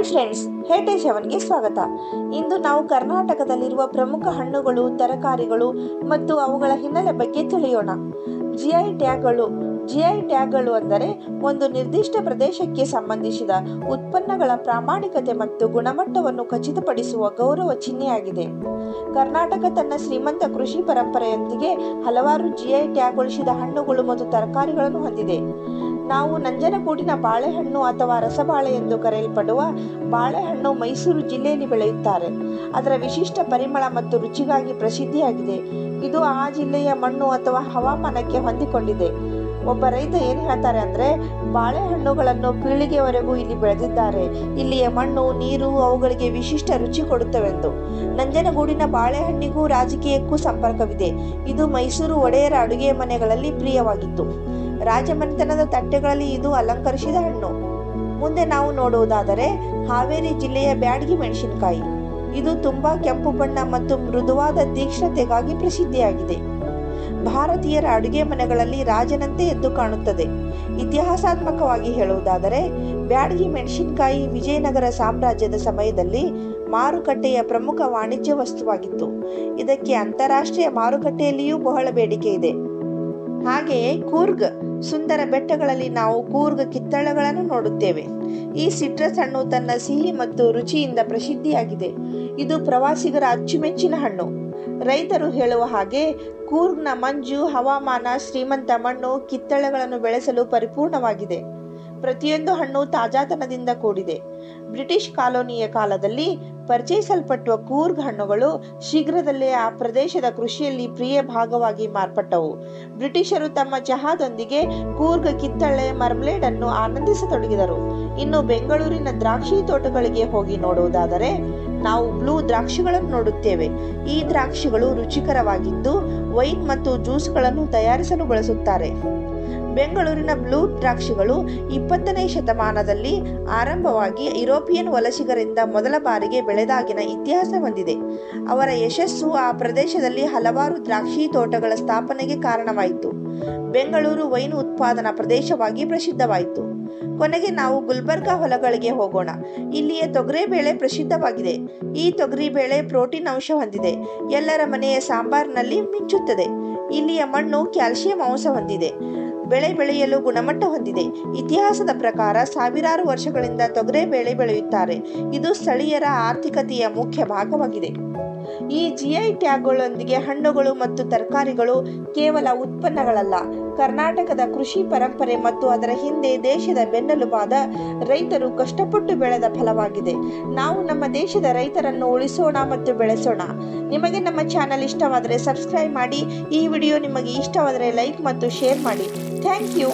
Hi friends, ಹೇಟೆ ಶವನ್ಗೆ ಸ್ವಾಗತ. ಇಂದು ನಾವು ಕರ್ನಾಟಕದಲ್ಲಿರುವ ಪ್ರಮುಖ ಹಣ್ಣುಗಳು, ತರಕಾರಿಗಳು ಮತ್ತು ಅವುಗಳ ಹಿನ್ನೆಲೆ ಬಗ್ಗೆ ತಿಳಿಯೋಣ. ಜಿಐ ಟ್ಯಾಗ್ಗಳು ಅಂದರೆ ಒಂದು ನಿರ್ದಿಷ್ಟ ಪ್ರದೇಶಕ್ಕೆ ಸಂಬಂಧಿಸಿದ ಉತ್ಪನ್ನಗಳ ಪ್ರಾಮಾಣಿಕತೆ ಮತ್ತು ಗುಣಮಟ್ಟವನ್ನು ಖಚಿತಪಡಿಸುವ ಗೌರವ ಚಿಹ್ನೆಯಾಗಿದೆ. ಕರ್ನಾಟಕ ತನ್ನ ಶ್ರೀಮಂತ ಕೃಷಿ ಪರಂಪರೆಯೊಂದಿಗೆ ಹಲವಾರು ಜಿಐ ಟ್ಯಾಗ್ಗೊಳಿಸಿದ ಹಣ್ಣುಗಳು ಮತ್ತು ತರಕಾರಿಗಳನ್ನು ಹೊಂದಿದೆ. ನಾವು ನಂಜನಗೂಡಿನ ಬಾಳೆಹಣ್ಣು ಅಥವಾ ರಸಬಾಳೆ ಎಂದು ಕರೆಯಲ್ಪಡುವ ಬಾಳೆಹಣ್ಣು ಮೈಸೂರು ಜಿಲ್ಲೆಯಲ್ಲಿ ಬೆಳೆಯುತ್ತಾರೆ. ಅದರ ವಿಶಿಷ್ಟ ಪರಿಮಳ ಮತ್ತು ರುಚಿಗಾಗಿ ಪ್ರಸಿದ್ಧಿಯಾಗಿದೆ. ಇದು ಆ ಜಿಲ್ಲೆಯ ಮಣ್ಣು ಅಥವಾ ಹವಾಮಾನಕ್ಕೆ ಹೊಂದಿಕೊಂಡಿದೆ. ಒಬ್ಬ ರೈತ ಏನು ಹೇಳ್ತಾರೆ ಅಂದರೆ, ಬಾಳೆಹಣ್ಣುಗಳನ್ನು ಪೀಳಿಗೆಯವರೆಗೂ ಇಲ್ಲಿ ಬೆಳೆದಿದ್ದಾರೆ. ಇಲ್ಲಿಯ ಮಣ್ಣು, ನೀರು ಅವುಗಳಿಗೆ ವಿಶಿಷ್ಟ ರುಚಿ ಕೊಡುತ್ತವೆಂದು. ನಂಜನಗೂಡಿನ ಬಾಳೆಹಣ್ಣಿಗೂ ರಾಜಕೀಯಕ್ಕೂ ಸಂಪರ್ಕವಿದೆ. ಇದು ಮೈಸೂರು ಒಡೆಯರ ಅಡುಗೆ ಮನೆಗಳಲ್ಲಿ ಪ್ರಿಯವಾಗಿತ್ತು. ರಾಜಮನೆತನದ ತಟ್ಟೆಗಳಲ್ಲಿ ಇದು ಅಲಂಕರಿಸಿದ ಹಣ್ಣು. ಮುಂದೆ ನಾವು ನೋಡುವುದಾದರೆ ಹಾವೇರಿ ಜಿಲ್ಲೆಯ ಬ್ಯಾಡಗಿ ಮೆಣಸಿನಕಾಯಿ. ಇದು ತುಂಬಾ ಕೆಂಪು ಬಣ್ಣ ಮತ್ತು ಮೃದುವಾದ ತೀಕ್ಷ್ಣತೆಗಾಗಿ ಪ್ರಸಿದ್ಧಿಯಾಗಿದೆ. ಭಾರತೀಯರ ಅಡುಗೆ ಮನೆಗಳಲ್ಲಿ ರಾಜನಂತೆ ಎದ್ದು ಕಾಣುತ್ತದೆ. ಇತಿಹಾಸಾತ್ಮಕವಾಗಿ ಹೇಳುವುದಾದರೆ ಬ್ಯಾಡಗಿ ಮೆಣಸಿನಕಾಯಿ ವಿಜಯನಗರ ಸಾಮ್ರಾಜ್ಯದ ಸಮಯದಲ್ಲಿ ಮಾರುಕಟ್ಟೆಯ ಪ್ರಮುಖ ವಾಣಿಜ್ಯ ವಸ್ತುವಾಗಿತ್ತು. ಇದಕ್ಕೆ ಅಂತಾರಾಷ್ಟ್ರೀಯ ಮಾರುಕಟ್ಟೆಯಲ್ಲಿಯೂ ಬಹಳ ಬೇಡಿಕೆ ಇದೆ. ಹಾಗೆಯೇ ಕೂರ್ಗ್, ಸುಂದರ ಬೆಟ್ಟಗಳಲ್ಲಿ ನಾವು ಕೂರ್ಗ್ ಕಿತ್ತಳೆಗಳನ್ನು ನೋಡುತ್ತೇವೆ. ಈ ಸಿಟ್ರಸ್ ಹಣ್ಣು ತನ್ನ ಸಿಹಿ ಮತ್ತು ರುಚಿಯಿಂದ ಪ್ರಸಿದ್ಧಿಯಾಗಿದೆ. ಇದು ಪ್ರವಾಸಿಗರ ಅಚ್ಚುಮೆಚ್ಚಿನ ಹಣ್ಣು. ರೈತರು ಹೇಳುವ ಹಾಗೆ ಕೂರ್ಗ್ನ ಮಂಜು ಹವಾಮಾನ, ಶ್ರೀಮಂತ ಮಣ್ಣು ಕಿತ್ತಳೆಗಳನ್ನು ಬೆಳೆಸಲು ಪರಿಪೂರ್ಣವಾಗಿದೆ. ಪ್ರತಿಯೊಂದು ಹಣ್ಣು ತಾಜಾತನದಿಂದ ಕೂಡಿದೆ. ಬ್ರಿಟಿಷ್ ಕಾಲೋನಿಯ ಕಾಲದಲ್ಲಿ ಪರಿಚಯಿಸಲ್ಪಟ್ಟ ಕೂರ್ಗ್ ಹಣ್ಣುಗಳು ಶೀಘ್ರದಲ್ಲೇ ಆ ಪ್ರದೇಶದ ಕೃಷಿಯಲ್ಲಿ ಪ್ರಿಯ ಭಾಗವಾಗಿ ಮಾರ್ಪಟ್ಟವು. ಬ್ರಿಟಿಷರು ತಮ್ಮ ಚಹಾದೊಂದಿಗೆ ಕೂರ್ಗ್ ಕಿತ್ತಳೆ ಮರ್ಮಲೇಡ್ ಅನ್ನು ಆನಂದಿಸತೊಡಗಿದರು. ಇನ್ನು ಬೆಂಗಳೂರಿನ ದ್ರಾಕ್ಷಿ ತೋಟಗಳಿಗೆ ಹೋಗಿ ನೋಡುವುದಾದರೆ ನಾವು ಬ್ಲೂ ದ್ರಾಕ್ಷಿಗಳನ್ನು ನೋಡುತ್ತೇವೆ. ಈ ದ್ರಾಕ್ಷಿಗಳು ರುಚಿಕರವಾಗಿದ್ದು ವೈನ್ ಮತ್ತು ಜ್ಯೂಸ್ಗಳನ್ನು ತಯಾರಿಸಲು ಬಳಸುತ್ತಾರೆ. ಬೆಂಗಳೂರಿನ ಬ್ಲೂ ದ್ರಾಕ್ಷಿಗಳು 20ನೇ ಶತಮಾನದಲ್ಲಿ ಆರಂಭವಾಗಿ ಯುರೋಪಿಯನ್ ವಲಸಿಗರಿಂದ ಮೊದಲ ಬಾರಿಗೆ ಬೆಳೆದಾಗಿನ ಇತಿಹಾಸ ಹೊಂದಿದೆ. ಅವರ ಯಶಸ್ಸು ಆ ಪ್ರದೇಶದಲ್ಲಿ ಹಲವಾರು ದ್ರಾಕ್ಷಿ ತೋಟಗಳ ಸ್ಥಾಪನೆಗೆ ಕಾರಣವಾಯಿತು. ಬೆಂಗಳೂರು ವೈನ್ ಉತ್ಪಾದನಾ ಪ್ರದೇಶವಾಗಿ ಪ್ರಸಿದ್ಧವಾಯಿತು. ಕೊನೆಗೆ ನಾವು ಗುಲ್ಬರ್ಗಾ ಹೊಲಗಳಿಗೆ ಹೋಗೋಣ. ಇಲ್ಲಿಯ ತೊಗರಿಬೇಳೆ ಪ್ರಸಿದ್ಧವಾಗಿದೆ. ಈ ತೊಗರಿಬೇಳೆ ಪ್ರೋಟೀನ್ ಅಂಶ ಹೊಂದಿದೆ. ಎಲ್ಲರ ಮನೆಯ ಸಾಂಬಾರಿನಲ್ಲಿ ಮಿಂಚುತ್ತದೆ. ಇಲ್ಲಿಯ ಮಣ್ಣು ಕ್ಯಾಲ್ಸಿಯಂ ಅಂಶ ಹೊಂದಿದೆ. ಬೆಳೆ ಬೆಳೆಯಲು ಗುಣಮಟ್ಟ ಹೊಂದಿದೆ. ಇತಿಹಾಸದ ಪ್ರಕಾರ ಸಾವಿರಾರು ವರ್ಷಗಳಿಂದ ತೊಗರಿಬೇಳೆ ಬೆಳೆಯುತ್ತಾರೆ. ಇದು ಸ್ಥಳೀಯರ ಆರ್ಥಿಕತೆಯ ಮುಖ್ಯ ಭಾಗವಾಗಿದೆ. ಈ ಜಿಐ ಟ್ಯಾಗ್ಗಳೊಂದಿಗೆ ಹಣ್ಣುಗಳು ಮತ್ತು ತರಕಾರಿಗಳು ಕೇವಲ ಉತ್ಪನ್ನಗಳಲ್ಲ, ಕರ್ನಾಟಕದ ಕೃಷಿ ಪರಂಪರೆ ಮತ್ತು ಅದರ ಹಿಂದೆ ದೇಶದ ಬೆನ್ನೆಲುಬಾದ ರೈತರು ಕಷ್ಟಪಟ್ಟು ಬೆಳೆದ ಫಲವಾಗಿದೆ. ನಾವು ನಮ್ಮ ದೇಶದ ರೈತರನ್ನು ಉಳಿಸೋಣ ಮತ್ತು ಬೆಳೆಸೋಣ. ನಿಮಗೆ ನಮ್ಮ ಚಾನಲ್ ಇಷ್ಟವಾದರೆ ಸಬ್ಸ್ಕ್ರೈಬ್ ಮಾಡಿ. ಈ ವಿಡಿಯೋ ನಿಮಗೆ ಇಷ್ಟವಾದರೆ ಲೈಕ್ ಮತ್ತು ಶೇರ್ ಮಾಡಿ. Thank you.